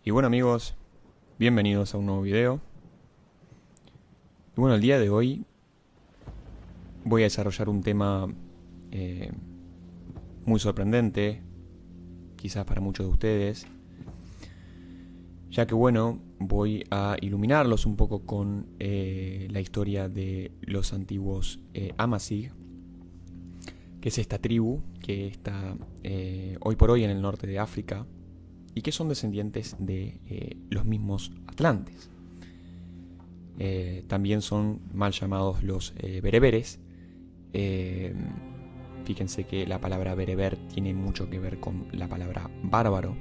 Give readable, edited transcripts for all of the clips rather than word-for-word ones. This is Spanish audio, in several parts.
Y bueno amigos, bienvenidos a un nuevo video. Y bueno, el día de hoy voy a desarrollar un tema muy sorprendente, quizás para muchos de ustedes, ya que bueno, voy a iluminarlos un poco con la historia de los antiguos Amazigh, que es esta tribu que está hoy por hoy en el norte de África y que son descendientes de los mismos atlantes. También son mal llamados los bereberes. Fíjense que la palabra bereber tiene mucho que ver con la palabra bárbaro.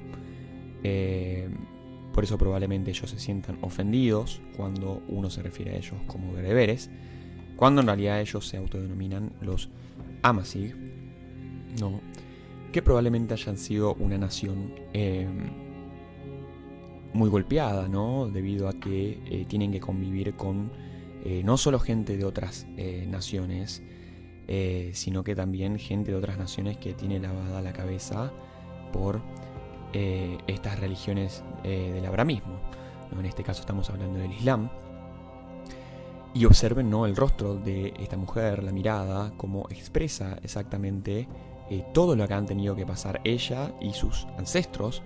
Por eso probablemente ellos se sientan ofendidos cuando uno se refiere a ellos como bereberes, cuando en realidad ellos se autodenominan los Amazigh, ¿no? Que probablemente hayan sido una nación muy golpeada, ¿no? Debido a que tienen que convivir con no solo gente de otras naciones, sino que también gente de otras naciones que tiene lavada la cabeza por estas religiones del abrahamismo, ¿no? En este caso estamos hablando del Islam. Y observen, ¿no?, el rostro de esta mujer, la mirada, cómo expresa exactamente todo lo que han tenido que pasar ella y sus ancestros,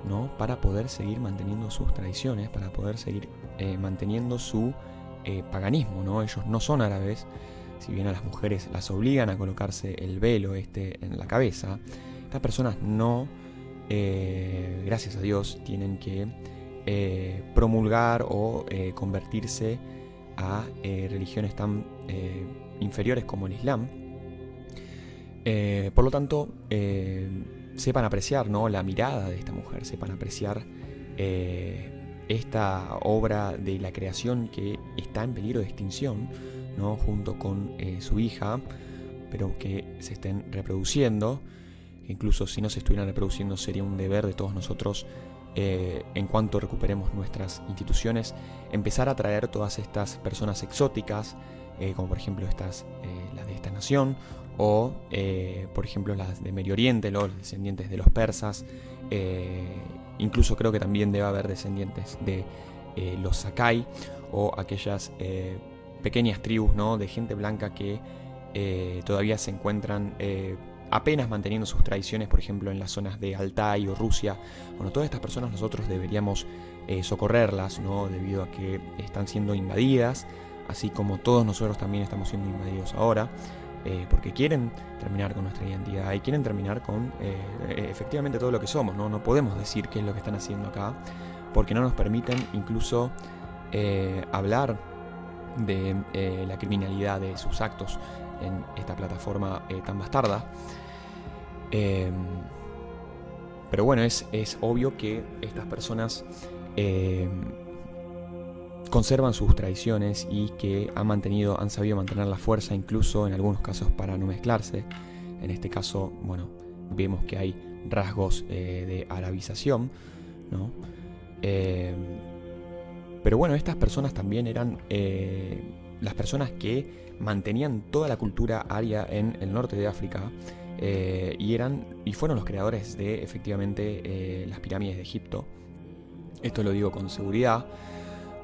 ¿no?, para poder seguir manteniendo sus tradiciones, para poder seguir manteniendo su paganismo, ¿no? Ellos no son árabes, si bien a las mujeres las obligan a colocarse el velo en la cabeza, estas personas no, gracias a Dios, tienen que promulgar o convertirse a religiones tan inferiores como el Islam. Por lo tanto, sepan apreciar, ¿no?, la mirada de esta mujer, sepan apreciar esta obra de la creación que está en peligro de extinción, ¿no?, junto con su hija, pero que se estén reproduciendo. Incluso si no se estuvieran reproduciendo, sería un deber de todos nosotros, en cuanto recuperemos nuestras instituciones, empezar a traer todas estas personas exóticas, como por ejemplo las de esta nación, o por ejemplo las de Medio Oriente, los descendientes de los persas. Incluso creo que también debe haber descendientes de los Sakai, o aquellas pequeñas tribus, ¿no?, de gente blanca que todavía se encuentran apenas manteniendo sus tradiciones, por ejemplo en las zonas de Altai o Rusia. Bueno, todas estas personas nosotros deberíamos socorrerlas, ¿no?, debido a que están siendo invadidas, así como todos nosotros también estamos siendo invadidos ahora, porque quieren terminar con nuestra identidad y quieren terminar con efectivamente todo lo que somos, ¿no? No podemos decir qué es lo que están haciendo acá, porque no nos permiten incluso hablar de la criminalidad de sus actos en esta plataforma tan bastarda. Pero bueno, es obvio que estas personas conservan sus tradiciones y que han sabido mantener la fuerza, incluso en algunos casos para no mezclarse. En este caso, bueno, vemos que hay rasgos de arabización, ¿no? Pero bueno, estas personas también eran las personas que mantenían toda la cultura aria en el norte de África, y fueron los creadores de efectivamente las pirámides de Egipto. Esto lo digo con seguridad,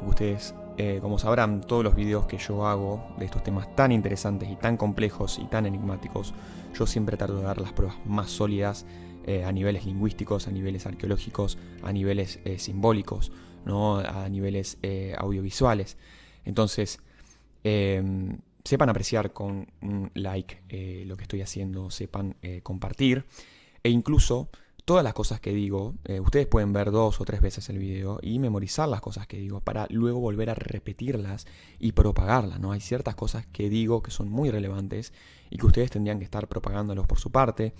porque ustedes, como sabrán, todos los videos que yo hago de estos temas tan interesantes y tan complejos y tan enigmáticos, yo siempre trato de dar las pruebas más sólidas a niveles lingüísticos, a niveles arqueológicos, a niveles simbólicos, ¿no?, a niveles audiovisuales. Entonces, sepan apreciar con un like lo que estoy haciendo, sepan compartir, e incluso todas las cosas que digo, ustedes pueden ver 2 o 3 veces el video y memorizar las cosas que digo para luego volver a repetirlas y propagarlas, ¿no? Hay ciertas cosas que digo que son muy relevantes y que ustedes tendrían que estar propagándolos por su parte,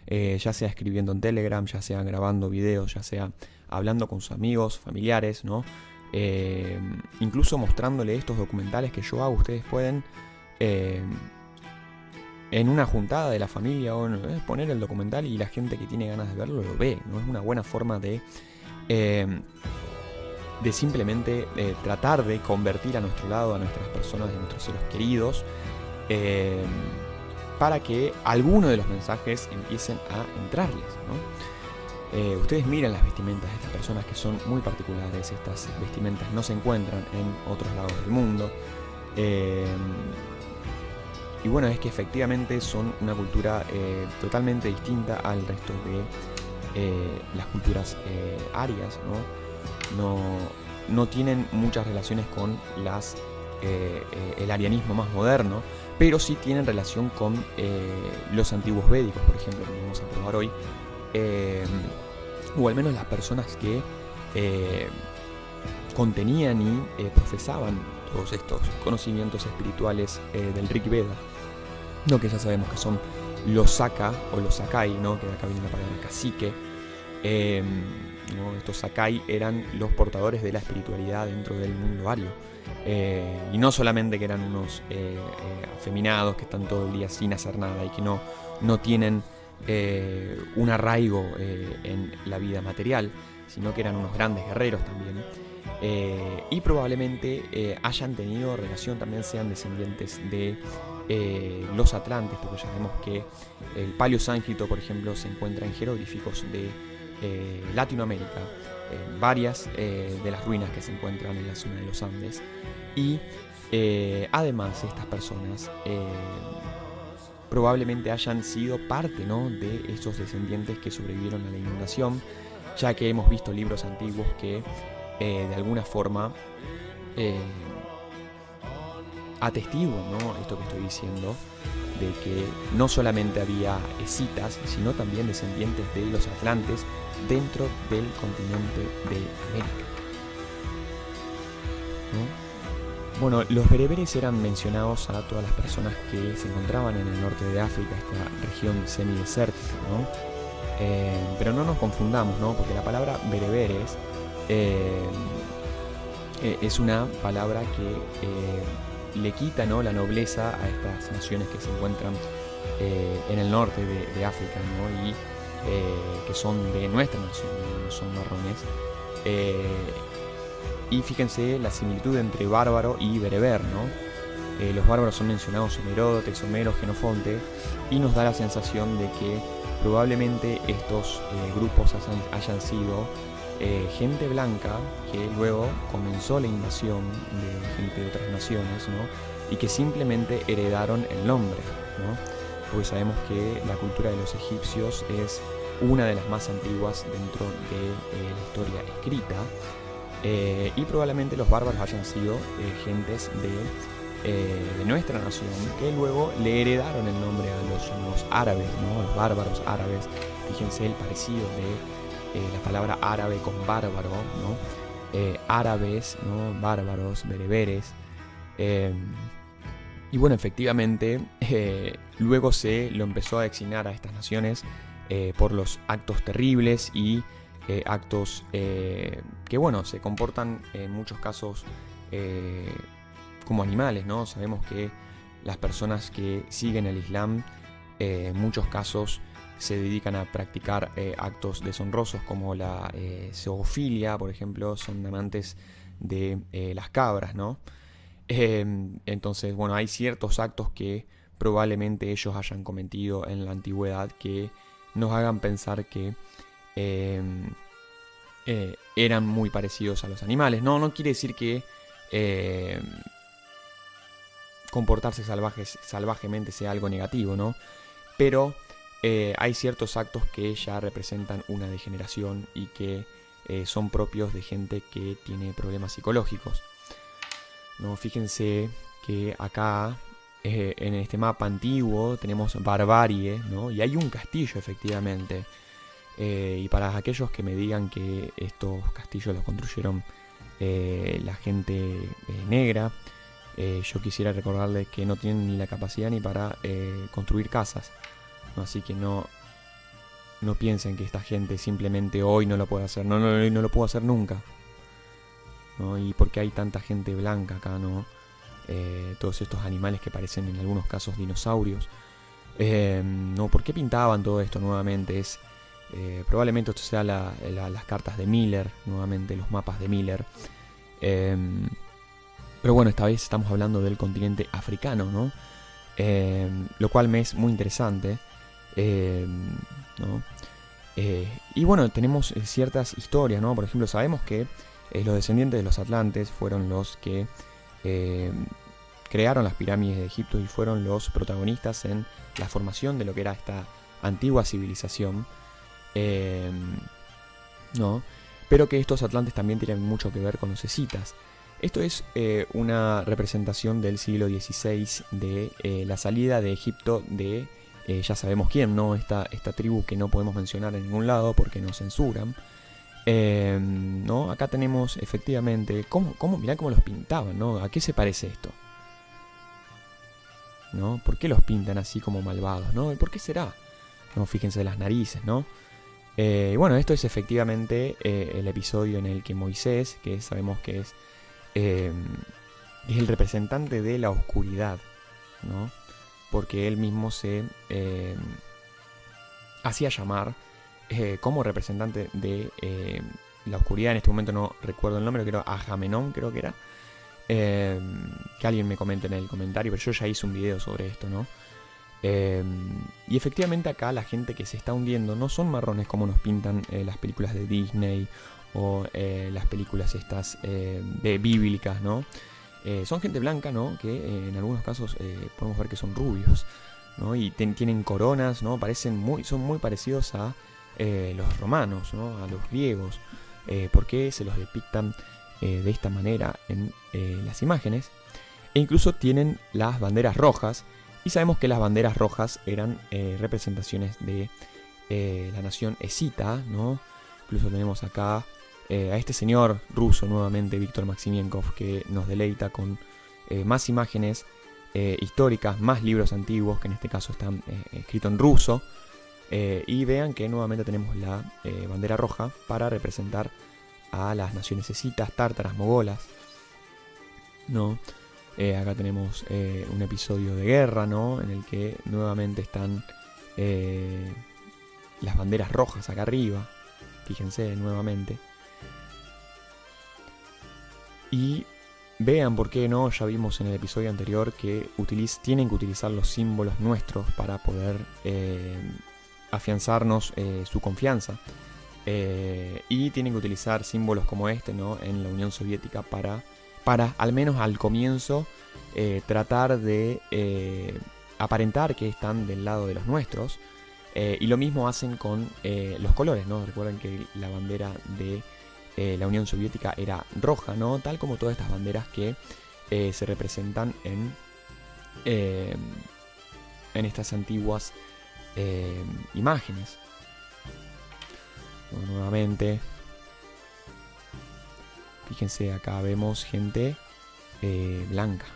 ya sea escribiendo en Telegram, ya sea grabando videos, ya sea hablando con sus amigos, familiares, ¿no? Incluso mostrándole estos documentales que yo hago. Ustedes pueden en una juntada de la familia o poner el documental y la gente que tiene ganas de verlo lo ve, ¿no? Es una buena forma de simplemente tratar de convertir a nuestro lado a nuestras personas, a nuestros seres queridos, para que alguno de los mensajes empiecen a entrarles, ¿no? Ustedes miran las vestimentas de estas personas que son muy particulares. Estas vestimentas no se encuentran en otros lados del mundo. Y bueno, es que efectivamente son una cultura totalmente distinta al resto de las culturas arias, ¿no? No tienen muchas relaciones con el arianismo más moderno, pero sí tienen relación con los antiguos védicos, por ejemplo, que vamos a probar hoy, o al menos las personas que contenían y profesaban todos estos conocimientos espirituales del Rig Veda, ¿no? Que ya sabemos que son los Saka o los Sakai, ¿no? Que de acá viene la palabra cacique. ¿No? Estos Sakai eran los portadores de la espiritualidad dentro del mundo ario. Y no solamente que eran unos afeminados que están todo el día sin hacer nada y que no tienen un arraigo en la vida material, sino que eran unos grandes guerreros también. Y probablemente hayan tenido relación, también sean descendientes de los atlantes, porque ya vemos que el paleo sánscrito, por ejemplo, se encuentra en jeroglíficos de Latinoamérica, varias de las ruinas que se encuentran en la zona de los Andes. Y además estas personas probablemente hayan sido parte, ¿no?, de esos descendientes que sobrevivieron a la inundación, ya que hemos visto libros antiguos que de alguna forma atestiguan, ¿no?, esto que estoy diciendo, de que no solamente había escitas, sino también descendientes de los atlantes dentro del continente de América, ¿no? Bueno, los bereberes eran mencionados a todas las personas que se encontraban en el norte de África, esta región semidesértica, ¿no? Pero no nos confundamos, ¿no? Porque la palabra bereberes es una palabra que le quita, ¿no?, la nobleza a estas naciones que se encuentran en el norte de África, ¿no? Y que son de nuestra nación, no son marrones. Y fíjense la similitud entre bárbaro y bereber, ¿no? Los bárbaros son mencionados en Heródoto, Homero, Genofonte, y nos da la sensación de que probablemente estos grupos hayan sido gente blanca que luego comenzó la invasión de gente de otras naciones, ¿no? Y que simplemente heredaron el nombre, ¿no? Porque sabemos que la cultura de los egipcios es una de las más antiguas dentro de la historia escrita. Y probablemente los bárbaros hayan sido gentes de nuestra nación que luego le heredaron el nombre a los árabes, ¿no? Los bárbaros árabes. Fíjense el parecido de la palabra árabe con bárbaro, ¿no? Árabes, ¿no? Bárbaros, bereberes. Y bueno, efectivamente, luego se lo empezó a designar a estas naciones por los actos terribles y actos que, bueno, se comportan en muchos casos como animales, ¿no? Sabemos que las personas que siguen el Islam en muchos casos se dedican a practicar actos deshonrosos como la zoofilia, por ejemplo, son amantes de las cabras, ¿no? Entonces, bueno, hay ciertos actos que probablemente ellos hayan cometido en la antigüedad que nos hagan pensar que eran muy parecidos a los animales. No quiere decir que comportarse salvajemente sea algo negativo, ¿no? Pero hay ciertos actos que ya representan una degeneración y que son propios de gente que tiene problemas psicológicos, ¿no? Fíjense que acá en este mapa antiguo tenemos barbarie, ¿no? Y hay un castillo efectivamente. Y para aquellos que me digan que estos castillos los construyeron la gente negra, yo quisiera recordarles que no tienen ni la capacidad ni para construir casas, ¿no? Así que no piensen que esta gente simplemente hoy no lo puede hacer. No lo puedo hacer nunca, ¿no? Y porque hay tanta gente blanca acá, ¿no? Todos estos animales que parecen en algunos casos dinosaurios. No, ¿por qué pintaban todo esto nuevamente? Probablemente esto sea las cartas de Miller, nuevamente los mapas de Miller. Pero bueno, esta vez estamos hablando del continente africano, ¿no? Lo cual me es muy interesante, ¿no? Y bueno, tenemos ciertas historias, ¿no? Por ejemplo, sabemos que los descendientes de los atlantes fueron los que crearon las pirámides de Egipto y fueron los protagonistas en la formación de lo que era esta antigua civilización, ¿no? Pero que estos atlantes también tienen mucho que ver con los escitas. Esto es una representación del siglo XVI de la salida de Egipto de, ya sabemos quién, ¿no? Esta tribu que no podemos mencionar en ningún lado porque nos censuran. ¿No? Acá tenemos efectivamente, mirá cómo los pintaban, ¿no? ¿A qué se parece esto? ¿No? ¿Por qué los pintan así como malvados, ¿no? ¿Y por qué será? No, fíjense las narices, ¿no? Bueno, esto es efectivamente el episodio en el que Moisés, que sabemos que es el representante de la oscuridad, ¿no? Porque él mismo se hacía llamar como representante de la oscuridad. En este momento no recuerdo el nombre, creo Agamenón, creo que era. Que alguien me comente en el comentario, pero yo ya hice un video sobre esto, ¿no? Y efectivamente acá la gente que se está hundiendo no son marrones como nos pintan las películas de Disney o las películas estas de bíblicas, ¿no? Son gente blanca, ¿no? Que en algunos casos podemos ver que son rubios, ¿no? Y tienen coronas, ¿no? Son muy parecidos a los romanos, ¿no? A los griegos. ¿Por qué se los depictan de esta manera en las imágenes? E incluso tienen las banderas rojas. Y sabemos que las banderas rojas eran representaciones de la nación escita, ¿no? Incluso tenemos acá a este señor ruso, nuevamente Víctor Maximienkov, que nos deleita con más imágenes históricas, más libros antiguos, que en este caso están escritos en ruso. Y vean que nuevamente tenemos la bandera roja para representar a las naciones escitas, tártaras, mogolas, ¿no? Acá tenemos un episodio de guerra, ¿no? En el que nuevamente están las banderas rojas acá arriba. Fíjense nuevamente. Y vean por qué no, ya vimos en el episodio anterior que tienen que utilizar los símbolos nuestros para poder afianzarnos su confianza. Y tienen que utilizar símbolos como este, ¿no? En la Unión Soviética para al menos al comienzo tratar de aparentar que están del lado de los nuestros. Y lo mismo hacen con los colores, ¿no? Recuerden que la bandera de la Unión Soviética era roja, ¿no? Tal como todas estas banderas que se representan en estas antiguas imágenes. Bueno, nuevamente, fíjense, acá vemos gente blanca,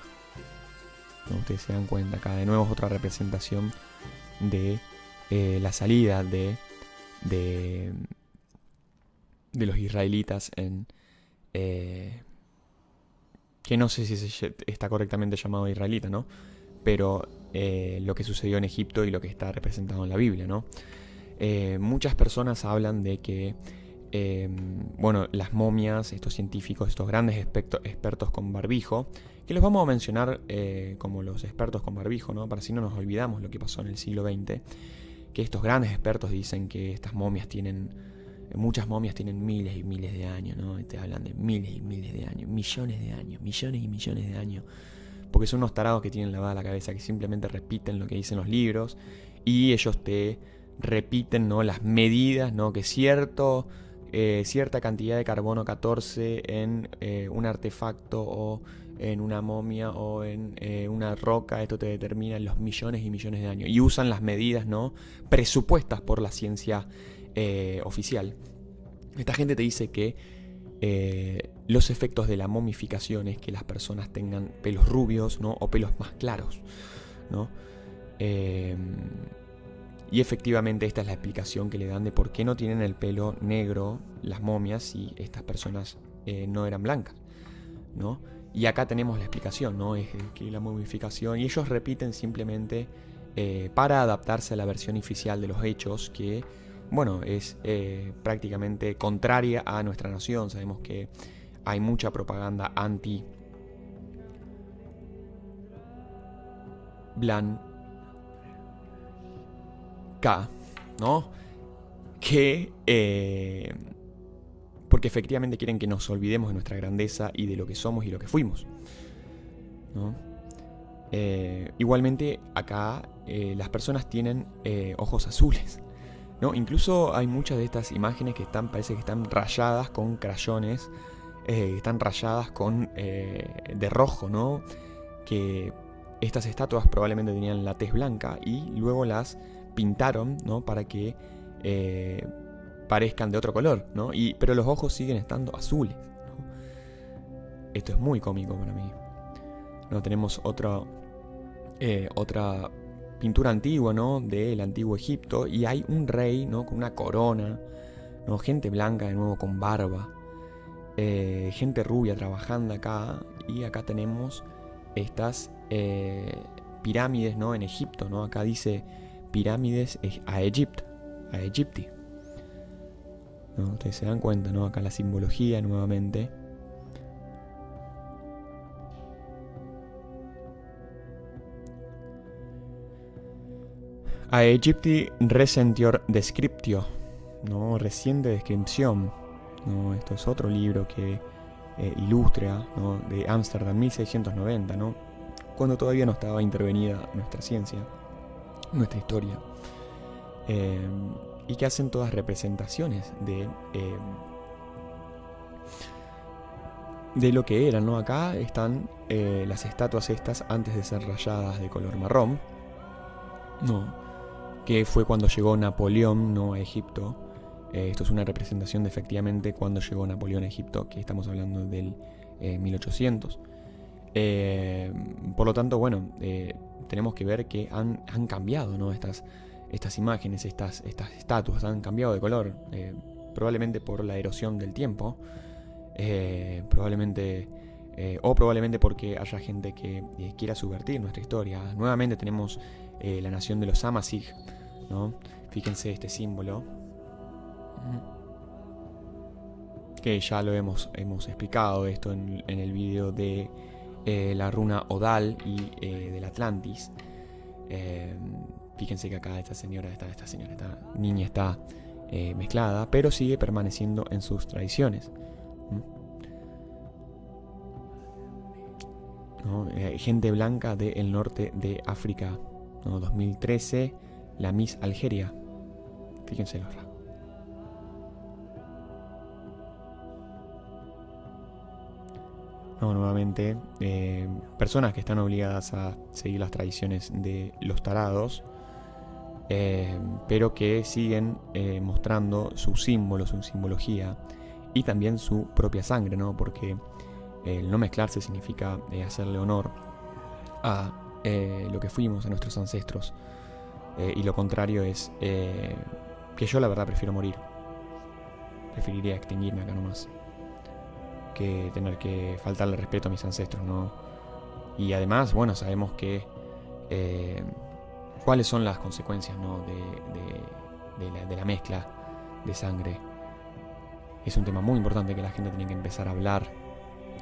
¿no? Ustedes se dan cuenta, acá de nuevo es otra representación de la salida de los israelitas en que no sé si está correctamente llamado israelita, ¿no? Pero lo que sucedió en Egipto y lo que está representado en la Biblia, ¿no? Muchas personas hablan de que bueno, las momias, estos científicos, estos grandes expertos con barbijo, que los vamos a mencionar como los expertos con barbijo, ¿no? Para así no nos olvidamos lo que pasó en el siglo XX, que estos grandes expertos dicen que estas momias muchas momias tienen miles y miles de años, ¿no? Y te hablan de miles y miles de años, millones de años, millones y millones de años, porque son unos tarados que tienen lavada la cabeza, que simplemente repiten lo que dicen los libros y ellos te repiten, ¿no? Las medidas, ¿no? Que cierta cantidad de carbono 14 en un artefacto o en una momia o en una roca, esto te determina en los millones y millones de años. Y usan las medidas, ¿no? Presupuestas por la ciencia oficial. Esta gente te dice que los efectos de la momificación es que las personas tengan pelos rubios, ¿no? O pelos más claros, ¿no? Y efectivamente esta es la explicación que le dan de por qué no tienen el pelo negro las momias si estas personas no eran blancas, ¿no? Y acá tenemos la explicación, ¿no? Es que la momificación, y ellos repiten simplemente para adaptarse a la versión oficial de los hechos, que, bueno, es prácticamente contraria a nuestra nación. Sabemos que hay mucha propaganda anti-blanca, ¿no? porque efectivamente quieren que nos olvidemos de nuestra grandeza y de lo que somos y lo que fuimos, ¿no? Igualmente acá las personas tienen ojos azules, ¿no? Incluso hay muchas de estas imágenes que parece que están rayadas con crayones, están rayadas de rojo, ¿no? Que estas estatuas probablemente tenían la tez blanca y luego las pintaron, ¿no? Para que parezcan de otro color, ¿no? Pero los ojos siguen estando azules, ¿no? Esto es muy cómico para mí. ¿No? Tenemos otra pintura antigua, ¿no? Del antiguo Egipto, y hay un rey, ¿no? Con una corona, ¿no? Gente blanca de nuevo con barba, gente rubia trabajando acá, y acá tenemos estas pirámides, ¿no? En Egipto, ¿no? Acá dice pirámides a Egypti, ¿no? Ustedes se dan cuenta, ¿no? Acá la simbología nuevamente. A Egypti recentior descriptio, ¿no? Reciente descripción, ¿no? Esto es otro libro que ilustra, ¿no? De Ámsterdam, 1690, ¿no? Cuando todavía no estaba intervenida nuestra ciencia, nuestra historia, y que hacen todas representaciones de lo que eran, ¿no? Acá están las estatuas estas antes de ser rayadas de color marrón, ¿no? Que fue cuando llegó Napoleón, ¿no? A Egipto. Esto es una representación de efectivamente cuando llegó Napoleón a Egipto, que estamos hablando del 1800. Por lo tanto, bueno, tenemos que ver que han cambiado, ¿no? Estas imágenes, estas estatuas han cambiado de color, probablemente por la erosión del tiempo, probablemente porque haya gente que quiera subvertir nuestra historia. Nuevamente tenemos la nación de los Amazigh, ¿no? Fíjense este símbolo, que ya lo hemos explicado esto en el video de la runa Odal y del Atlantis. Fíjense que acá esta niña está mezclada, pero sigue permaneciendo en sus tradiciones, ¿no? Gente blanca del norte de África, ¿no? 2013, la Miss Algeria. Fíjense los rasgos. No, nuevamente, personas que están obligadas a seguir las tradiciones de los tarados, pero que siguen mostrando sus símbolos, su simbología y también su propia sangre, ¿no? Porque el no mezclarse significa hacerle honor a lo que fuimos, a nuestros ancestros, y lo contrario es que yo la verdad prefiero morir. Preferiría extinguirme acá nomás que tener que faltarle respeto a mis ancestros, ¿no? Y además, bueno, sabemos que cuáles son las consecuencias, ¿no? de la mezcla de sangre. Es un tema muy importante que la gente tiene que empezar a hablar,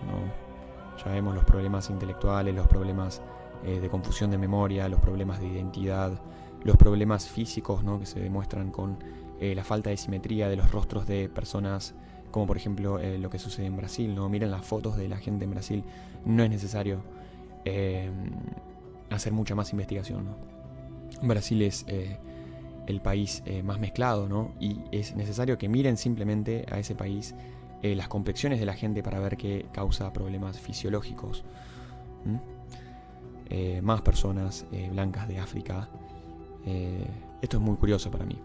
¿no? Ya vemos los problemas intelectuales, los problemas de confusión de memoria, los problemas de identidad, los problemas físicos, ¿no? Que se demuestran con la falta de simetría de los rostros de personas, como por ejemplo lo que sucede en Brasil, ¿no? Miren las fotos de la gente en Brasil. No es necesario hacer mucha más investigación, ¿no? Brasil es el país más mezclado, ¿no? Y es necesario que miren simplemente a ese país las complexiones de la gente para ver qué causa problemas fisiológicos. Más personas blancas de África. Esto es muy curioso para mí.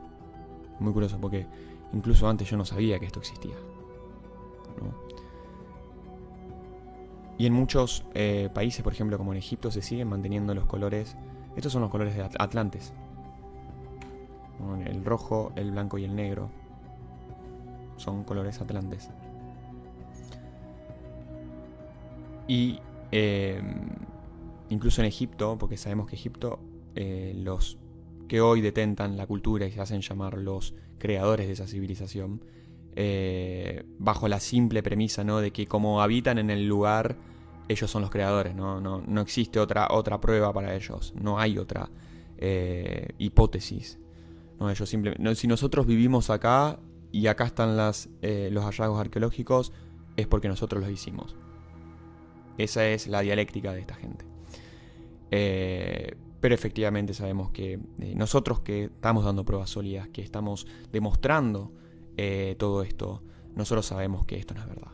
Muy curioso porque incluso antes yo no sabía que esto existía, ¿no? Y en muchos países, por ejemplo como en Egipto, se siguen manteniendo los colores. Estos son los colores de Atlantes, ¿no? El rojo, el blanco y el negro son colores atlantes. Y incluso en Egipto, porque sabemos que Egipto, los que hoy detentan la cultura y se hacen llamar los creadores de esa civilización, bajo la simple premisa, ¿no? De que como habitan en el lugar, ellos son los creadores, ¿no? No existe otra prueba para ellos, no hay otra hipótesis, No, ellos simplemente, si nosotros vivimos acá y acá están los hallazgos arqueológicos, es porque nosotros los hicimos. Esa es la dialéctica de esta gente. Pero efectivamente sabemos que nosotros que estamos dando pruebas sólidas, que estamos demostrando todo esto, nosotros sabemos que esto no es verdad.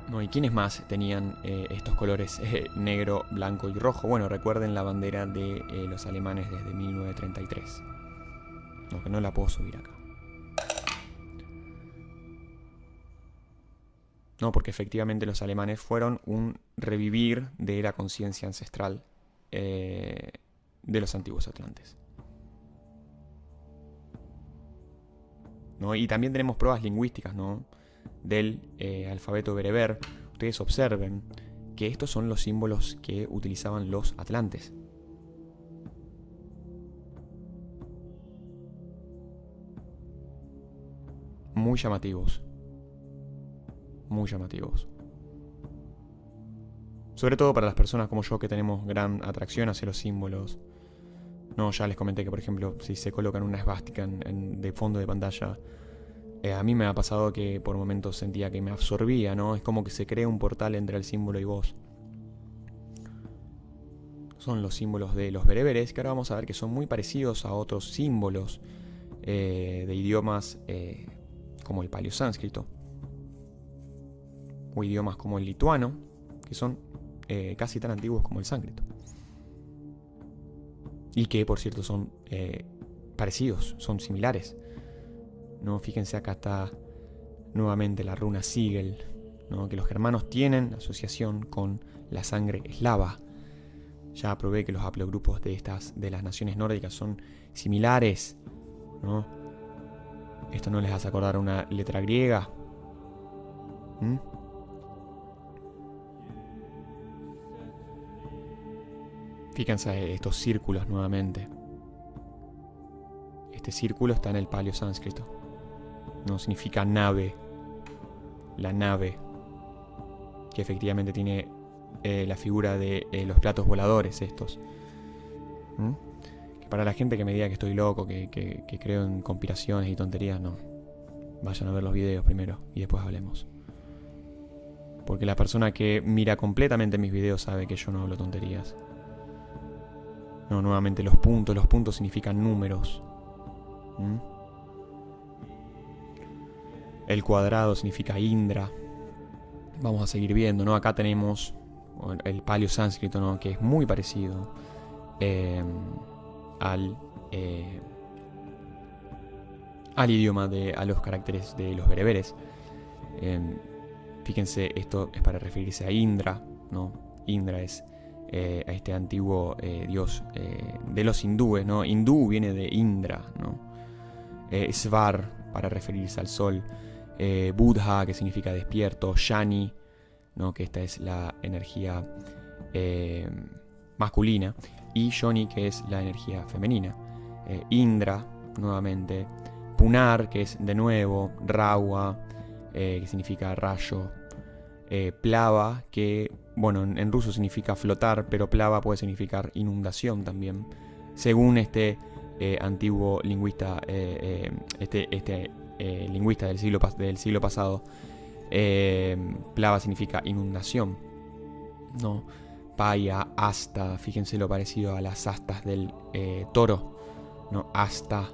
No, ¿y quiénes más tenían estos colores negro, blanco y rojo? Bueno, recuerden la bandera de los alemanes desde 1933. No, que no la puedo subir acá. No, porque efectivamente los alemanes fueron un revivir de la conciencia ancestral de los antiguos atlantes. ¿No? Y también tenemos pruebas lingüísticas, ¿no?, del alfabeto bereber. Ustedes observen que estos son los símbolos que utilizaban los atlantes. Muy llamativos. Muy llamativos. Sobre todo para las personas como yo que tenemos gran atracción hacia los símbolos. No, ya les comenté que, por ejemplo, si se colocan una esvástica de fondo de pantalla, a mí me ha pasado que por momentos sentía que me absorbía, ¿no? Es como que se crea un portal entre el símbolo y vos. Son los símbolos de los bereberes, que ahora vamos a ver que son muy parecidos a otros símbolos de idiomas como el paleosánscrito, o idiomas como el lituano, que son casi tan antiguos como el sánscrito. Y que, por cierto, son parecidos, son similares. ¿No? Fíjense, acá está nuevamente la runa Sigel, ¿no?, que los germanos tienen asociación con la sangre eslava. Ya probé que los haplogrupos de las naciones nórdicas son similares, ¿no? ¿Esto no les hace acordar a una letra griega? Fíjense estos círculos nuevamente. Este círculo está en el paleosánscrito. No significa nave. La nave. Que efectivamente tiene la figura de los platos voladores estos. Que para la gente que me diga que estoy loco, que creo en conspiraciones y tonterías, no. Vayan a ver los videos primero y después hablemos. Porque la persona que mira completamente mis videos sabe que yo no hablo tonterías. No, nuevamente los puntos significan números. El cuadrado significa Indra. Vamos a seguir viendo, ¿no? Acá tenemos el paleosánscrito, ¿no?, que es muy parecido al idioma a los caracteres de los bereberes. Fíjense, esto es para referirse a Indra, ¿no? Indra es a este antiguo dios de los hindúes, ¿no? Hindú viene de Indra, ¿no? Svar, para referirse al sol. Buddha, que significa despierto. Shani, ¿no?, que esta es la energía masculina. Y Yoni, que es la energía femenina. Indra, nuevamente. Punar, que es de nuevo. Rawa, que significa rayo. Plava, que, bueno, en ruso significa flotar, pero plava puede significar inundación también. Según este antiguo lingüista, lingüista del siglo pasado, plava significa inundación, ¿no? Paya, asta, fíjense lo parecido a las astas del toro, ¿no? Asta.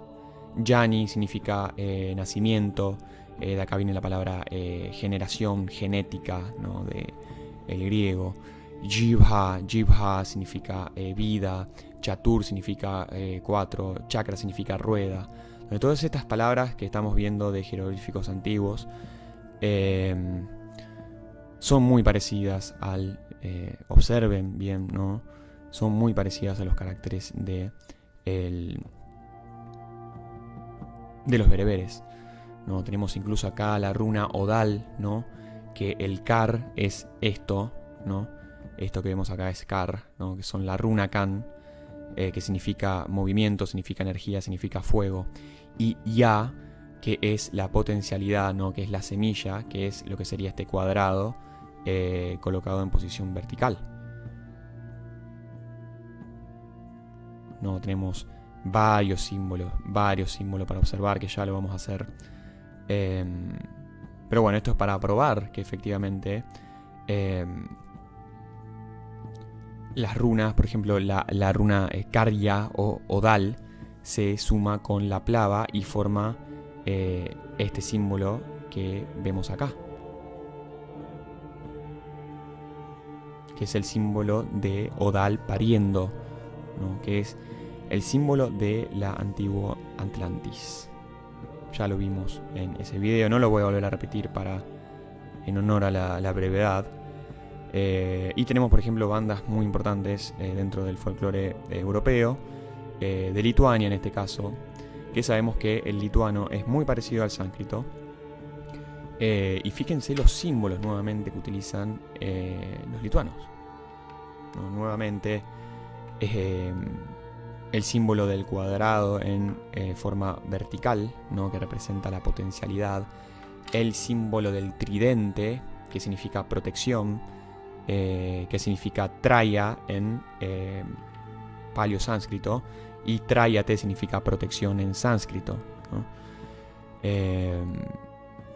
Yani significa nacimiento. De acá viene la palabra generación, genética, ¿no?, del griego. Jibha significa vida. Chatur significa 4. Chakra significa rueda. Donde todas estas palabras que estamos viendo de jeroglíficos antiguos son muy parecidas observen bien, ¿no? Son muy parecidas a los caracteres de los bereberes, ¿no? Tenemos incluso acá la runa Odal, ¿no?, que el Kar es esto, ¿no? Esto que vemos acá es Kar, ¿no?, que son la runa Kan, que significa movimiento, significa energía, significa fuego. Y Ya, que es la potencialidad, ¿no?, que es la semilla, que es lo que sería este cuadrado colocado en posición vertical. ¿no? Tenemos varios símbolos para observar, que ya lo vamos a hacer. Pero bueno, esto es para probar que efectivamente las runas, por ejemplo, la runa Karya o Odal, se suma con la Plava y forma este símbolo que vemos acá, que es el símbolo de Odal pariendo, ¿no? Que es el símbolo de la antigua Atlantis. Ya lo vimos en ese video, no lo voy a volver a repetir en honor a la brevedad. Y tenemos, por ejemplo, bandas muy importantes dentro del folclore europeo, de Lituania en este caso, que sabemos que el lituano es muy parecido al sánscrito. Y fíjense los símbolos nuevamente que utilizan los lituanos, ¿no? Nuevamente el símbolo del cuadrado en forma vertical, ¿no? Que representa la potencialidad. El símbolo del tridente, que significa protección, que significa Traya en paleo sánscrito, y Tráyate significa protección en sánscrito, ¿no?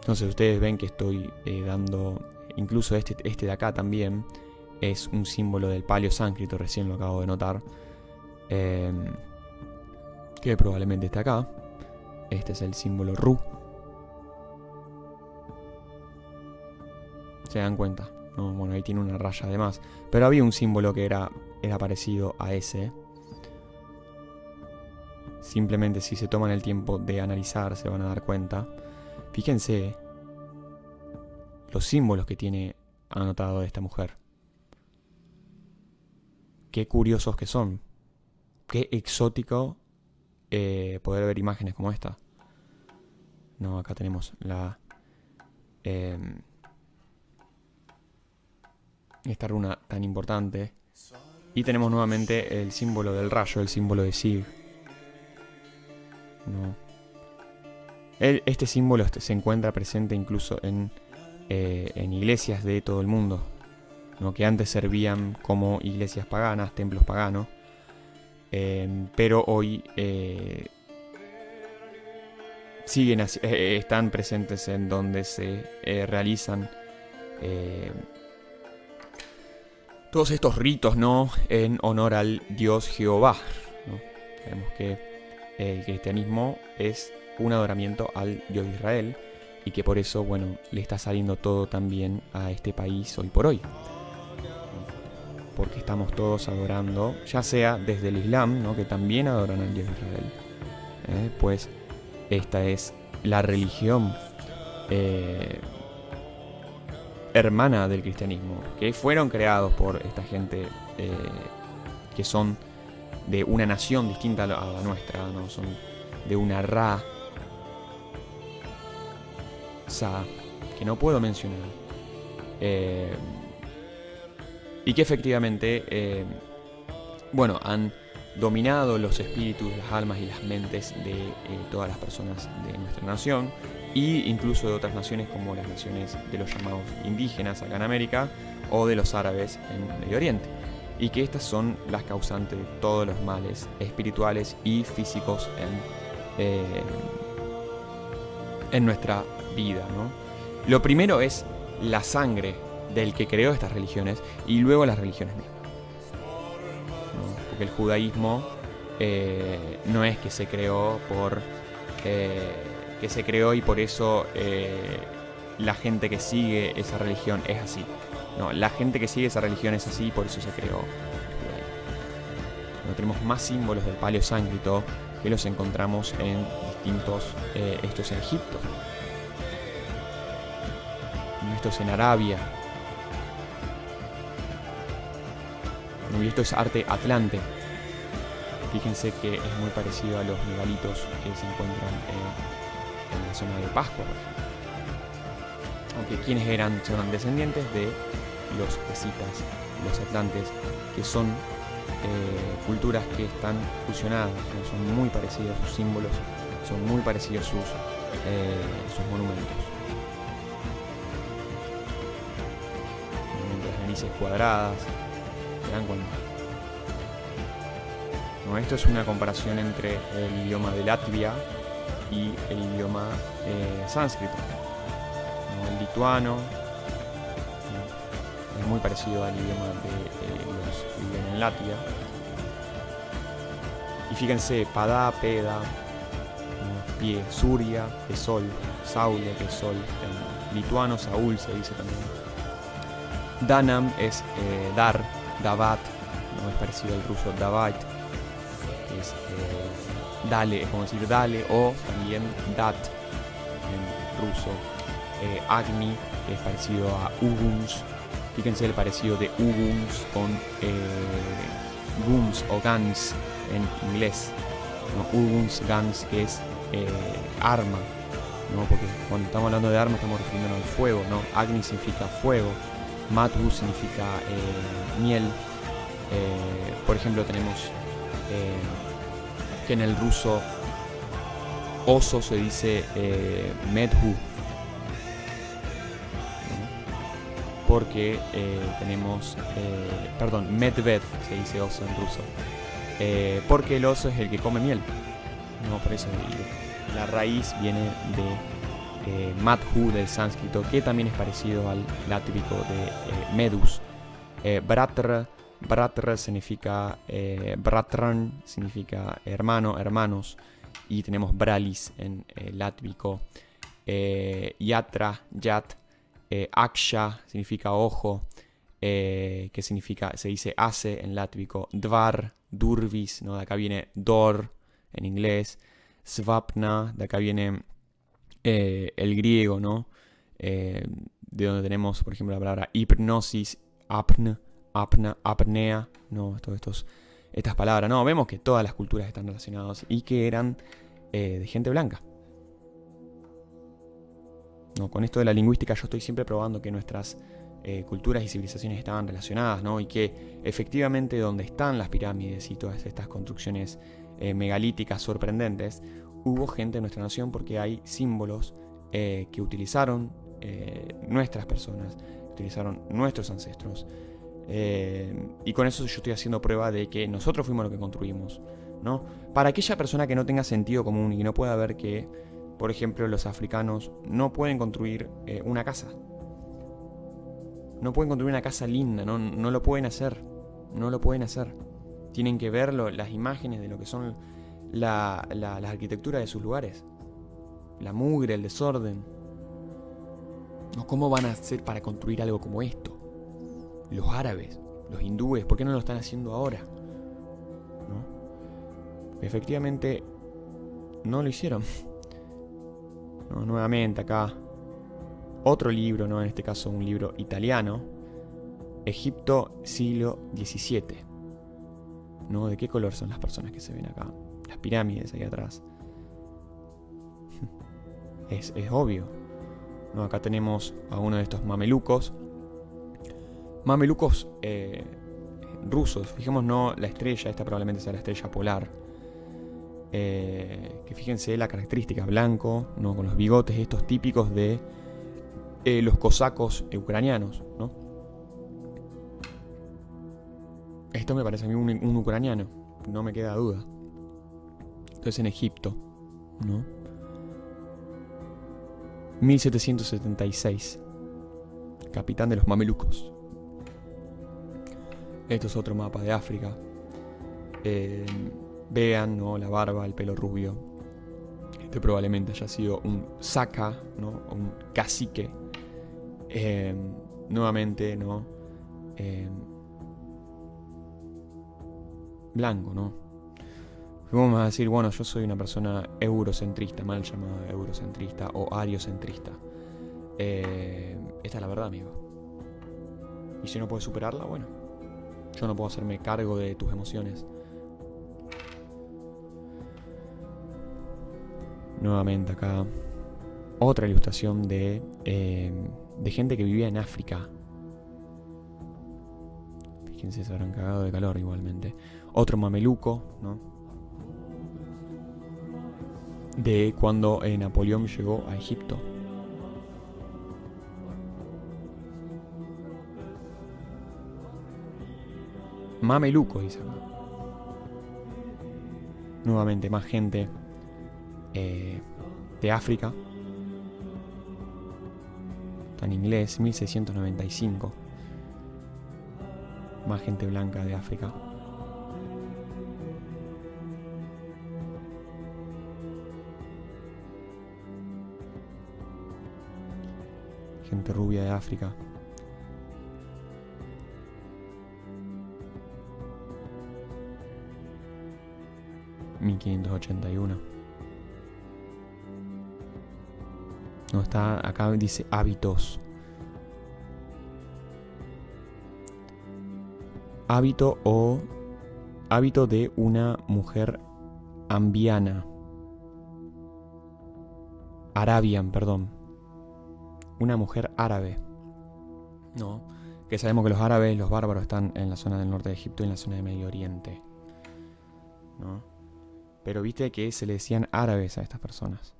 Entonces ustedes ven que estoy dando, incluso este de acá también es un símbolo del paleo sánscrito, recién lo acabo de notar, que probablemente está acá. Este es el símbolo Ru. ¿Se dan cuenta? No, bueno, ahí tiene una raya además, pero había un símbolo que era parecido a ese. Simplemente si se toman el tiempo de analizar se van a dar cuenta. Fíjense los símbolos que tiene anotado esta mujer. Qué curiosos que son. Qué exótico poder ver imágenes como esta. No, acá tenemos esta runa tan importante. Y tenemos nuevamente el símbolo del rayo, el símbolo de Sig. No. Este símbolo se encuentra presente incluso en iglesias de todo el mundo, ¿no? Que antes servían como iglesias paganas, templos paganos, pero hoy están presentes en donde se realizan todos estos ritos, ¿no? En honor al Dios Jehová, ¿no? Sabemos que el cristianismo es un adoramiento al Dios de Israel y que por eso, bueno, le está saliendo todo también a este país hoy por hoy, porque estamos todos adorando, ya sea desde el Islam, ¿no? Que también adoran al Dios de Israel, pues esta es la religión hermana del cristianismo, que fueron creados por esta gente que son de una nación distinta a la nuestra, ¿no? Son de una raza que no puedo mencionar, y que efectivamente bueno, han dominado los espíritus, las almas y las mentes de todas las personas de nuestra nación, e incluso de otras naciones como las naciones de los llamados indígenas acá en América o de los árabes en Medio Oriente, y que estas son las causantes de todos los males espirituales y físicos en nuestra vida, ¿no? Lo primero es la sangre del que creó estas religiones y luego las religiones mismas, ¿no? Porque el judaísmo no es que se creó que se creó y por eso la gente que sigue esa religión es así. No, la gente que sigue esa religión es así y por eso se creó el judaísmo. No, tenemos más símbolos del paleo sánscrito que los encontramos en distintos, estos en Egipto, estos en Arabia, y esto es arte atlante. Fíjense que es muy parecido a los megalitos que se encuentran en la zona de Pascua, por ejemplo. Aunque quienes eran descendientes de los escitas, los atlantes, que son culturas que están fusionadas, ¿no? Son muy parecidos sus símbolos, son muy parecidos sus monumentos. Las narices cuadradas, ¿se dan cuenta? ¿no? Esto es una comparación entre el idioma de Latvia y el idioma sánscrito, ¿no? El lituano, ¿no? Es muy parecido al idioma de los que viven en Latvia. Y fíjense, Pada, Peda, ¿no? Pie, Surya, que es sol, Saule, que es sol, en lituano, Saúl se dice también. Danam es dar, Davat, ¿no? Es parecido al ruso Davat, que es dale, es como decir dale, o también dat en ruso. Agni, que es parecido a Uguns. Fíjense el parecido de Uguns con Guns o Guns en inglés, ¿no? Uguns, Guns, que es arma, ¿no? Porque cuando estamos hablando de arma estamos refiriéndonos al fuego, ¿no? Agni significa fuego, Matu significa miel. Por ejemplo, tenemos que en el ruso oso se dice medhu, ¿no? Porque tenemos, perdón, medved se dice oso en ruso, porque el oso es el que come miel, ¿no? Por eso la raíz viene de madhu del sánscrito, que también es parecido al látrico de medus. Bratra significa bratran, significa hermano, hermanos, y tenemos bralis en látvico. Yatra, yat, aksha significa ojo, que significa, se dice hace en látvico. Dvar, durvis, ¿no? De acá viene dor en inglés. Svapna, de acá viene el griego, ¿no? De donde tenemos, por ejemplo, la palabra hipnosis, apnea, ¿no? Estas palabras, ¿no? Vemos que todas las culturas están relacionadas y que eran de gente blanca, ¿no? Con esto de la lingüística yo estoy siempre probando que nuestras culturas y civilizaciones estaban relacionadas, ¿no? Y que efectivamente donde están las pirámides y todas estas construcciones megalíticas sorprendentes, hubo gente en nuestra nación porque hay símbolos que utilizaron nuestras personas, utilizaron nuestros ancestros. Y con eso yo estoy haciendo prueba de que nosotros fuimos los que construimos, ¿no? Para aquella persona que no tenga sentido común y que no pueda ver que, por ejemplo, los africanos no pueden construir una casa. No pueden construir una casa linda, no lo pueden hacer. No lo pueden hacer. Tienen que ver las imágenes de lo que son la arquitectura de sus lugares. La mugre, el desorden. ¿No? ¿Cómo van a hacer para construir algo como esto? Los árabes, los hindúes, ¿por qué no lo están haciendo ahora? ¿No? Efectivamente, no lo hicieron. No, nuevamente acá, otro libro, ¿no? En este caso un libro italiano. Egipto, siglo XVII. ¿No? ¿De qué color son las personas que se ven acá? Las pirámides ahí atrás. Es obvio, ¿no? Acá tenemos a uno de estos mamelucos. Mamelucos rusos. Fijémonos, la estrella, esta probablemente sea la estrella polar. Que fíjense la característica, blanco, ¿no? Con los bigotes estos típicos de los cosacos ucranianos, ¿no? Esto me parece a mí un ucraniano, no me queda duda. Entonces en Egipto, ¿no? 1776. Capitán de los mamelucos. Esto es otro mapa de África. Vean, ¿no? La barba, el pelo rubio. Este probablemente haya sido un saka, ¿no? Un cacique. Nuevamente, ¿no? Blanco, ¿no? Vamos a decir, bueno, yo soy una persona eurocentrista, mal llamada eurocentrista o ariocentrista. Esta es la verdad, amigo. Y si no puedes superarla, bueno, yo no puedo hacerme cargo de tus emociones. Nuevamente acá otra ilustración de gente que vivía en África. Fíjense, se habrán cagado de calor igualmente. Otro mameluco, ¿no? De cuando Napoleón llegó a Egipto. Mameluco, dice acá. Nuevamente más gente de África. Está en inglés, 1695. Más gente blanca de África. Gente rubia de África. (1581). No, está acá, dice hábitos. Hábito de una mujer ambiana. Arabian, perdón. Una mujer árabe. No, que sabemos que los árabes, los bárbaros, están en la zona del norte de Egipto y en la zona de Medio Oriente. ¿No? Pero viste que se le decían árabes a estas personas.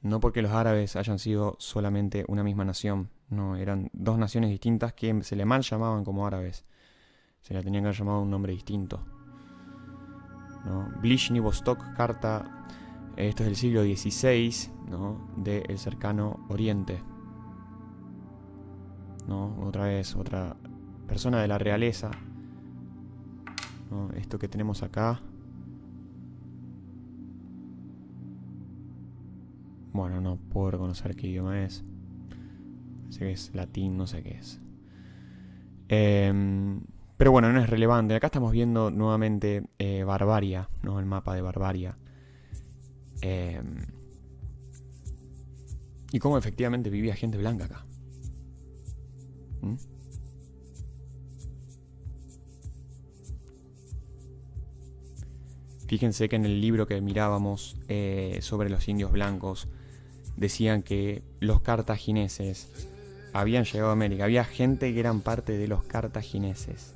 No porque los árabes hayan sido solamente una misma nación. No, eran dos naciones distintas que se le mal llamaban como árabes. Se le tenían que haber llamado un nombre distinto. ¿No? Blizhny Vostok, carta, esto es del siglo XVI, ¿no? Del cercano Oriente. ¿No? Otra vez, otra persona de la realeza. ¿No? Esto que tenemos acá. Bueno, no puedo reconocer qué idioma es. Sé que es latín, no sé qué es. Pero bueno, no es relevante. Acá estamos viendo nuevamente Barbaria, ¿no? El mapa de Barbaria. Y cómo efectivamente vivía gente blanca acá. Fíjense que en el libro que mirábamos sobre los indios blancos, decían que los cartagineses habían llegado a América. Había gente que eran parte de los cartagineses,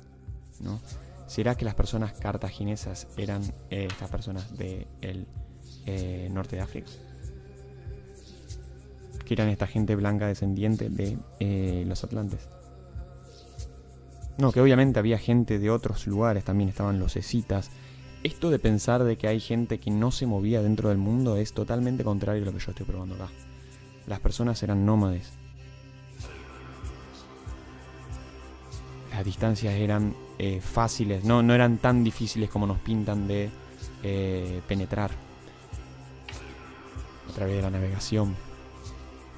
¿no? ¿Será que las personas cartaginesas eran estas personas del norte de África? Que eran esta gente blanca descendiente de los atlantes. No, que obviamente había gente de otros lugares, también estaban los escitas. Esto de pensar de que hay gente que no se movía dentro del mundo es totalmente contrario a lo que yo estoy probando acá. Las personas eran nómades. Las distancias eran fáciles, no eran tan difíciles como nos pintan de penetrar a través de la navegación.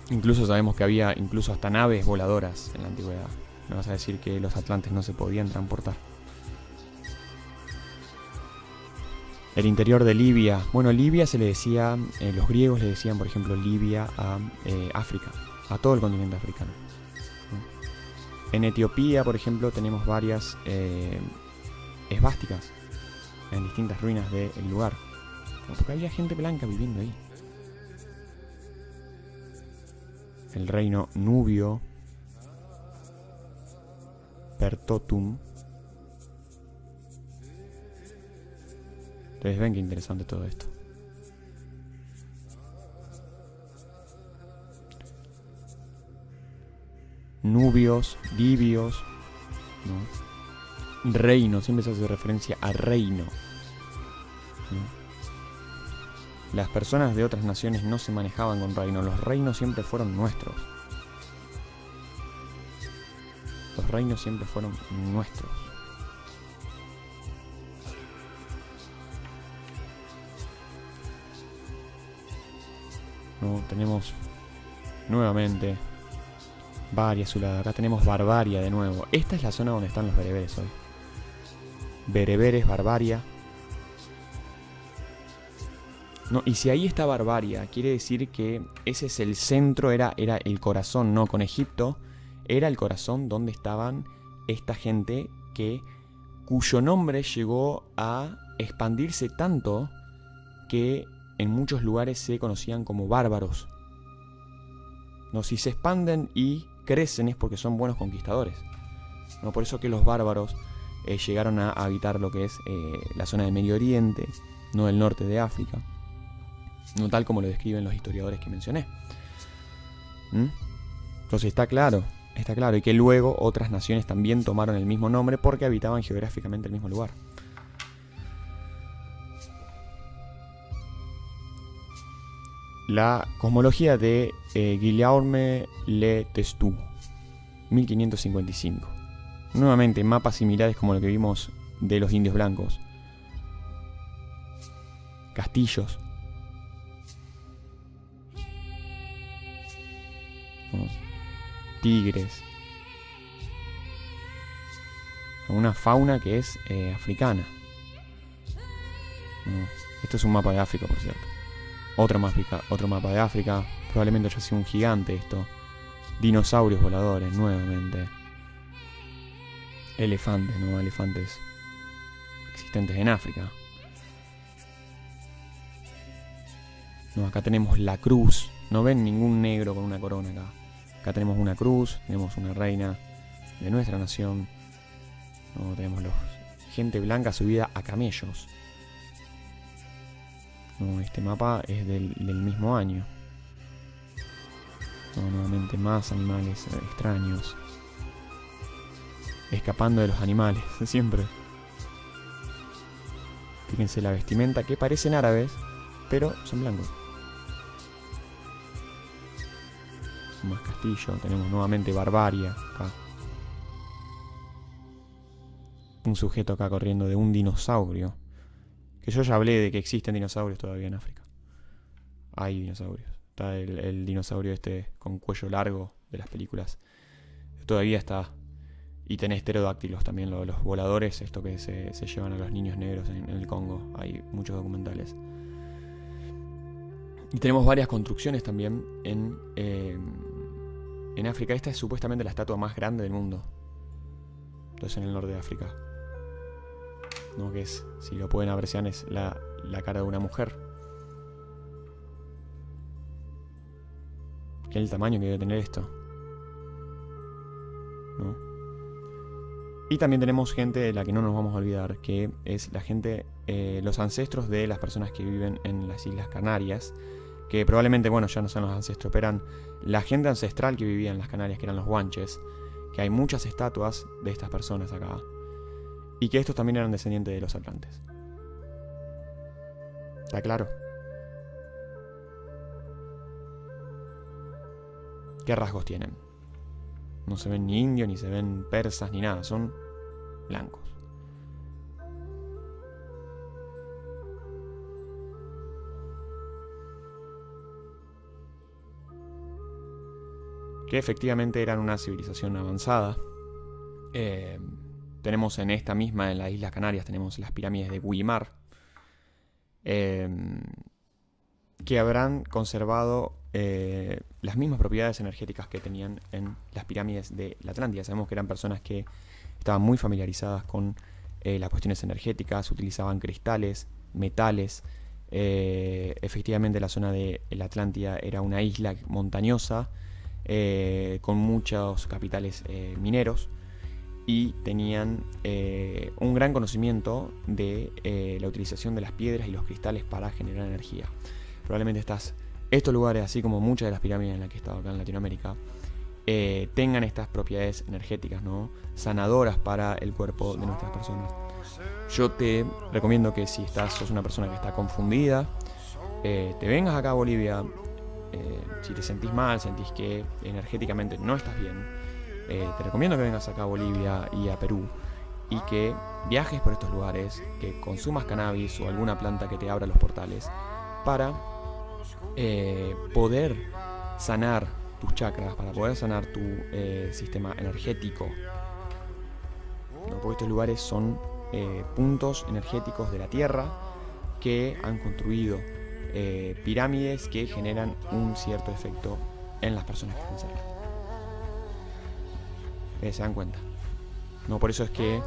Incluso sabemos que había incluso hasta naves voladoras en la antigüedad. No vas a decir que los atlantes no se podían transportar. El interior de Libia. Bueno, Libia se le decía, los griegos le decían, por ejemplo, Libia a África, a todo el continente africano. En Etiopía, por ejemplo, tenemos varias esvásticas en distintas ruinas del lugar. Porque había gente blanca viviendo ahí. El reino nubio, Pertotum. Entonces ven qué interesante todo esto. Nubios, libios, ¿no? Reino, siempre se hace referencia a reino, ¿no? Las personas de otras naciones no se manejaban con reinos. Los reinos siempre fueron nuestros. Los reinos siempre fueron nuestros. No, tenemos nuevamente varias ciudades. Acá tenemos Barbaria de nuevo. Esta es la zona donde están los bereberes hoy. Bereberes, Barbaria. No, y si ahí está Barbaria, quiere decir que ese es el centro, era el corazón, ¿no? Con Egipto era el corazón donde estaban esta gente cuyo nombre llegó a expandirse tanto que en muchos lugares se conocían como bárbaros. No, si se expanden y crecen es porque son buenos conquistadores. No, por eso que los bárbaros llegaron a habitar lo que es la zona del Medio Oriente, no del norte de África. No tal como lo describen los historiadores que mencioné. Entonces está claro, y que luego otras naciones también tomaron el mismo nombre porque habitaban geográficamente el mismo lugar. la cosmología de Guillaume Le Testu, 1555. Nuevamente, mapas similares como lo que vimos de los indios blancos. Castillos. Tigres. Una fauna que es africana. Esto es un mapa de África, por cierto. Otro mapa de África. Probablemente haya sido un gigante esto. Dinosaurios voladores, nuevamente. Elefantes, ¿no? Elefantes existentes en África. No, acá tenemos la cruz. No ven ningún negro con una corona acá. Acá tenemos una cruz, tenemos una reina de nuestra nación. No, tenemos gente blanca subida a camellos. No, este mapa es del mismo año. No, nuevamente más animales extraños. Escapando de los animales, siempre. Fíjense la vestimenta, que parecen árabes, pero son blancos. Más castillo, tenemos nuevamente barbarie acá. Un sujeto acá corriendo de un dinosaurio. Que yo ya hablé de que existen dinosaurios todavía en África. Hay dinosaurios. Está el dinosaurio este con cuello largo de las películas. Todavía está. Y tenés pterodáctilos también, los voladores, esto que se llevan a los niños negros en el Congo. Hay muchos documentales. Y tenemos varias construcciones también en África. Esta es supuestamente la estatua más grande del mundo. Entonces en el norte de África. ¿No? Que es, si lo pueden apreciar, es la cara de una mujer. ¿Qué es el tamaño que debe tener esto? ¿No? Y también tenemos gente de la que no nos vamos a olvidar, que es la gente, los ancestros de las personas que viven en las Islas Canarias, que probablemente, bueno, ya no son los ancestros, pero eran la gente ancestral que vivía en las Canarias, que eran los guanches, que hay muchas estatuas de estas personas acá, y que estos también eran descendientes de los atlantes. ¿Está claro? ¿Qué rasgos tienen? No se ven ni indios, ni se ven persas, ni nada. Son blancos. Que efectivamente eran una civilización avanzada. Tenemos en esta misma, en las Islas Canarias, tenemos las pirámides de Güímar. Que habrán conservado las mismas propiedades energéticas que tenían en las pirámides de la Atlántida. Sabemos que eran personas que estaban muy familiarizadas con las cuestiones energéticas, utilizaban cristales, metales. Efectivamente la zona de la Atlántida era una isla montañosa con muchos capitales mineros, y tenían un gran conocimiento de la utilización de las piedras y los cristales para generar energía. Probablemente estos lugares, así como muchas de las pirámides en las que he estado acá en Latinoamérica, tengan estas propiedades energéticas, ¿no? Sanadoras para el cuerpo de nuestras personas. Yo te recomiendo que si sos una persona que está confundida, te vengas acá a Bolivia. Si te sentís mal, sentís que energéticamente no estás bien, te recomiendo que vengas acá a Bolivia y a Perú, y que viajes por estos lugares, que consumas cannabis o alguna planta que te abra los portales para poder sanar tus chakras, para poder sanar tu sistema energético. ¿No? Porque estos lugares son puntos energéticos de la Tierra que han construido pirámides que generan un cierto efecto en las personas que están cerca. ¿Se dan cuenta? No, por eso es que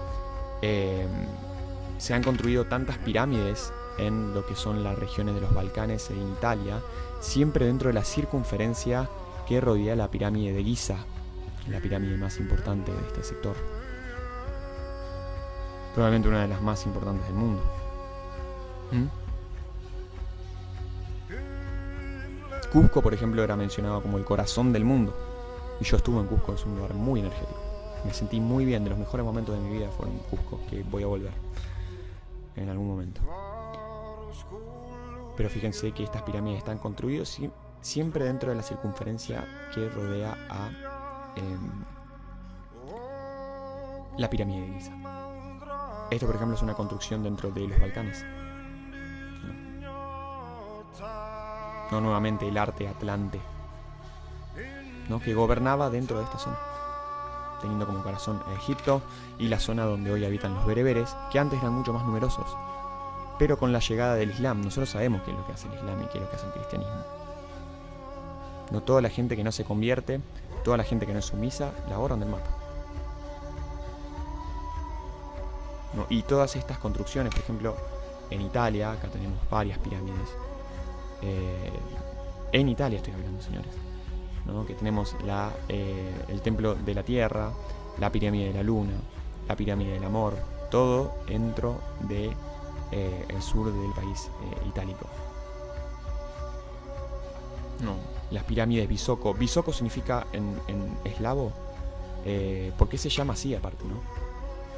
se han construido tantas pirámides en lo que son las regiones de los Balcanes e en Italia, siempre dentro de la circunferencia que rodea la pirámide de Giza, la pirámide más importante de este sector. Probablemente una de las más importantes del mundo. Cusco, por ejemplo, era mencionado como el corazón del mundo. Y yo estuve en Cusco, es un lugar muy energético. Me sentí muy bien, de los mejores momentos de mi vida fueron en Cusco, que voy a volver en algún momento. Pero fíjense que estas pirámides están construidas siempre dentro de la circunferencia que rodea a la pirámide de Giza. Esto, por ejemplo, es una construcción dentro de los Balcanes. No, nuevamente el arte atlante, ¿no? Que gobernaba dentro de esta zona, teniendo como corazón a Egipto y la zona donde hoy habitan los bereberes, que antes eran mucho más numerosos. Pero con la llegada del Islam, nosotros sabemos qué es lo que hace el Islam y qué es lo que hace el cristianismo. No, toda la gente que no se convierte, toda la gente que no es sumisa, la borran del mapa. ¿No? Y todas estas construcciones, por ejemplo, en Italia, acá tenemos varias pirámides. En Italia estoy hablando, señores, ¿no? Que tenemos el templo de la tierra, la pirámide de la luna, la pirámide del amor, todo dentro de el sur del país itálico. No, las pirámides Visoko. Visoko significa en eslavo. ¿Por qué se llama así aparte, no?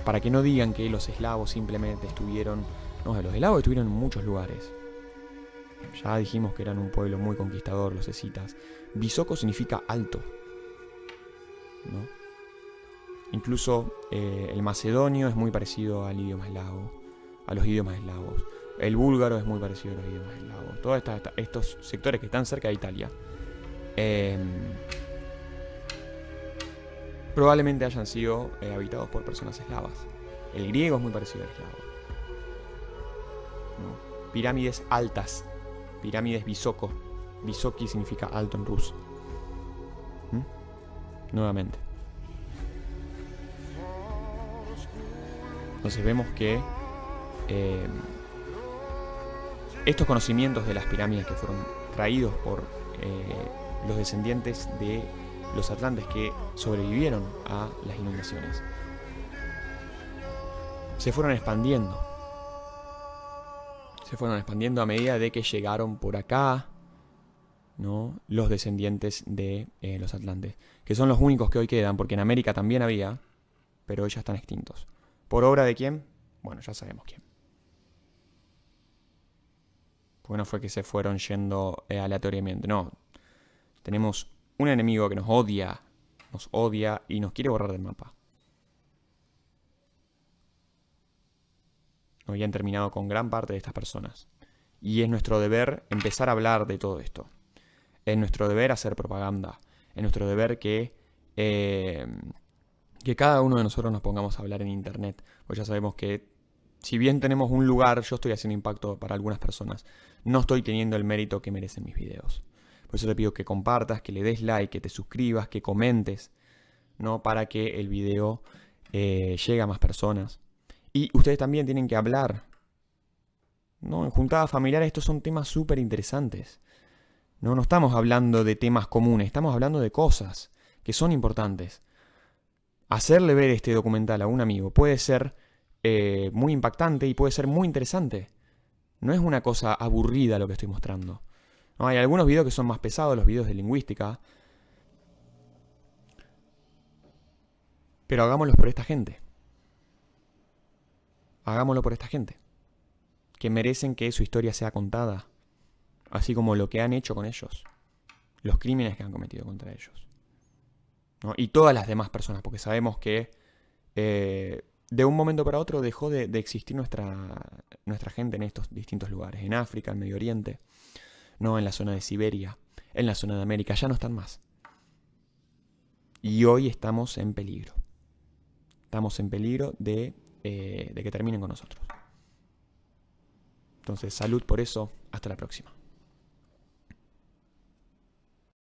Para que no digan que los eslavos simplemente estuvieron... No, los eslavos estuvieron en muchos lugares. Ya dijimos que eran un pueblo muy conquistador, los escitas. Visoko significa alto, ¿no? Incluso el macedonio es muy parecido al idioma eslavo, a los idiomas eslavos. El búlgaro es muy parecido a los idiomas eslavos. Todos estos sectores que están cerca de Italia probablemente hayan sido habitados por personas eslavas. El griego es muy parecido al eslavo, ¿no? Pirámides altas. Pirámides Visoko. Visoki significa alto en ruso. Nuevamente. Entonces vemos que estos conocimientos de las pirámides que fueron traídos por los descendientes de los atlantes que sobrevivieron a las inundaciones se fueron expandiendo. Se fueron expandiendo a medida de que llegaron por acá, ¿no? Los descendientes de los atlantes, que son los únicos que hoy quedan, porque en América también había, pero hoy ya están extintos. ¿Por obra de quién? Bueno, ya sabemos quién. Porque no fue que se fueron yendo aleatoriamente, no. Tenemos un enemigo que nos odia y nos quiere borrar del mapa. Y han terminado con gran parte de estas personas. Y es nuestro deber empezar a hablar de todo esto. Es nuestro deber hacer propaganda. Es nuestro deber que cada uno de nosotros nos pongamos a hablar en internet. Pues ya sabemos que si bien tenemos un lugar, yo estoy haciendo impacto para algunas personas, no estoy teniendo el mérito que merecen mis videos. Por eso te pido que compartas, que le des like, que te suscribas, que comentes, ¿no? Para que el video llegue a más personas. Y ustedes también tienen que hablar, ¿no? En juntadas familiares estos son temas súper interesantes. No estamos hablando de temas comunes, estamos hablando de cosas que son importantes. Hacerle ver este documental a un amigo puede ser muy impactante y puede ser muy interesante. No es una cosa aburrida lo que estoy mostrando. No, hay algunos videos que son más pesados, los videos de lingüística. Pero hagámoslos por esta gente. Hagámoslo por esta gente. Que merecen que su historia sea contada. Así como lo que han hecho con ellos. Los crímenes que han cometido contra ellos, ¿no? Y todas las demás personas. Porque sabemos que de un momento para otro dejó de existir nuestra gente en estos distintos lugares. En África, en Medio Oriente, no en la zona de Siberia, en la zona de América. Ya no están más. Y hoy estamos en peligro. Estamos en peligro de que terminen con nosotros. Entonces, salud por eso. Hasta la próxima.